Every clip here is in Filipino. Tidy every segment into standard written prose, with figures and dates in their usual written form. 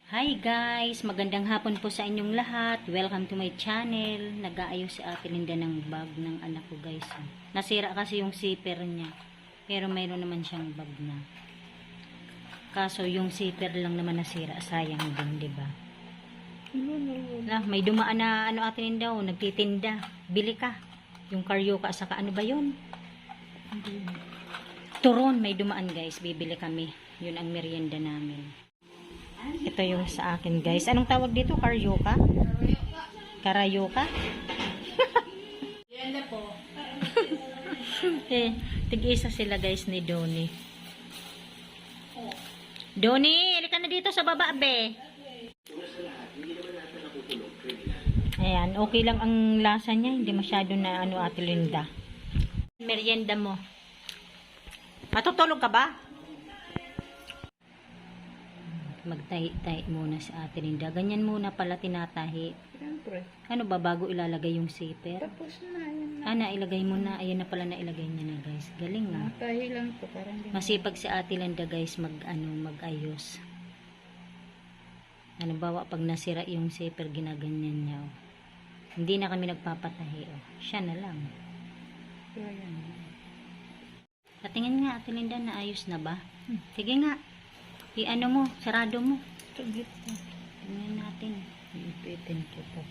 Hi guys! Magandang hapon po sa inyong lahat. Welcome to my channel. Nag-aayos si Ate Linda ng bag ng anak ko guys. Nasira kasi yung zipper niya. Pero mayroon naman siyang bag na. Kaso yung zipper lang naman nasira. Sayang din, diba? May dumaan na Ate Linda, nagtitinda. Bili ka. Yung karyoka saka ano ba yun? Turon, may dumaan guys. Bibili kami. Yun ang merienda namin. Ito yung sa akin guys. Anong tawag dito? Karyoka? Karayoka? Yan na po. Tig-isa sila guys ni Donnie. Donnie, halika na dito sa baba, be. Ayan, okay lang ang lasa niya. Hindi masyado na Ate Linda. Merienda mo. Matutulog ka ba? Magtahi-tahi muna si Ate Linda. Ganyan muna pala tinatahi. Siyempre. Ano ba bago ilalagay yung zipper? Tapos na. Yan na. Nailagay mo na. Ayan na pala nailagay niya na guys. Galing nga. Tahi lang po. Parang Masipag si Ate Linda guys mag-ayos. Bawa pag nasira yung zipper ginaganyan niya. Hindi na kami nagpapatahi. Siya na lang. yan. Patingin nga Ate Linda na ayos na ba? Sige nga. I-ano mo, sarado mo. Tugit po. Tingnan natin. Iipitin ko to.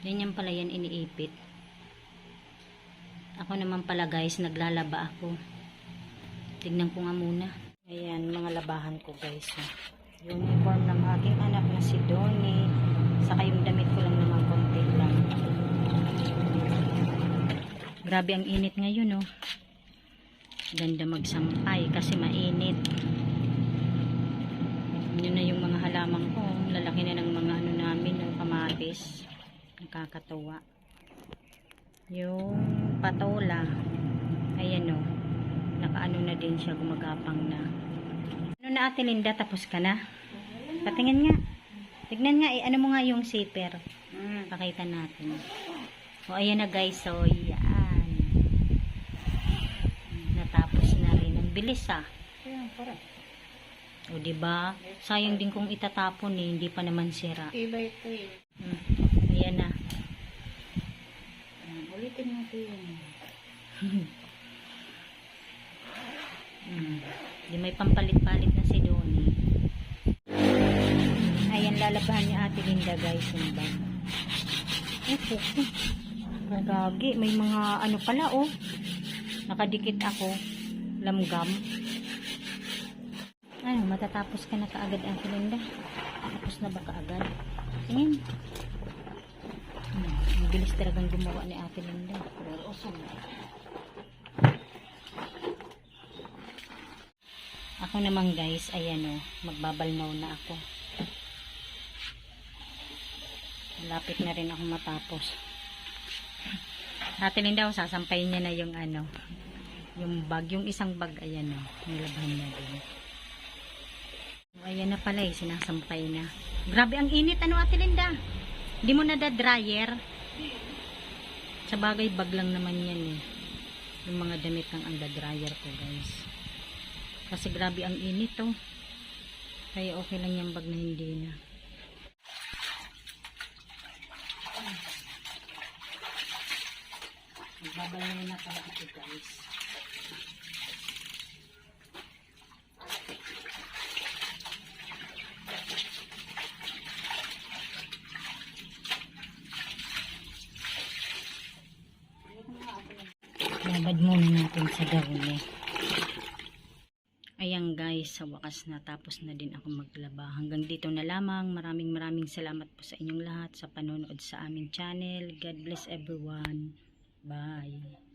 Ganyan pala yan iniipit. Ako naman pala guys, naglalaba ako. Tignan ko nga muna. Ayan, mga labahan ko guys. Uniform ng aking anak na si Donnie. Saka yung damit ko lang naman konti lang. Grabe ang init ngayon Ganda magsampay kasi mainit. Yun na yung mga halaman ko. Lalaki na ng mga namin, ng kamatis. Nakakatawa. Yung patola. Ayan nakaano na din siya, gumagapang na. Ano na Ate Linda, tapos ka na? Patingin nga. Tignan nga, ano mo nga yung zipper. Pakita natin. Ayan na guys, yan. Natapos na rin. Ang bilis Ayan, parang. Diba? Sayang din kung itatapon hindi pa naman sira. Iba ito Ayan na. Ulitin natin yun. Di may pampalit-palit na si Donnie. Ayan, lalabahan niya Ate Linda guys yung bag. Gagi, may mga pala nakadikit ako, lamgam. Matatapos ka na kaagad Ate Linda. Tapos na ba kaagad? Tingin. Ang bilis talagang gumawa ni Ate Linda. Ako naman guys, ayan magbabalnaw na ako. Malapit na rin ako matapos. Ate Linda, sasampayin niya na yung yung bag, yung isang bag, ayan nilabhan na din. Ayan na pala sinasampay na. Grabe ang init, Ate Linda? Hindi mo na dryer? Sa bagay, bag lang naman yan yung mga damit ng dryer ko guys. Kasi grabe ang init kaya okay lang yung bag na hindi na. Magbabalay na pala ito guys. Labad muna natin sa dahuli. Ayan guys, sa wakas natapos na din ako maglaba. Hanggang dito na lamang. Maraming salamat po sa inyong lahat sa panonood sa aming channel. God bless everyone. Bye.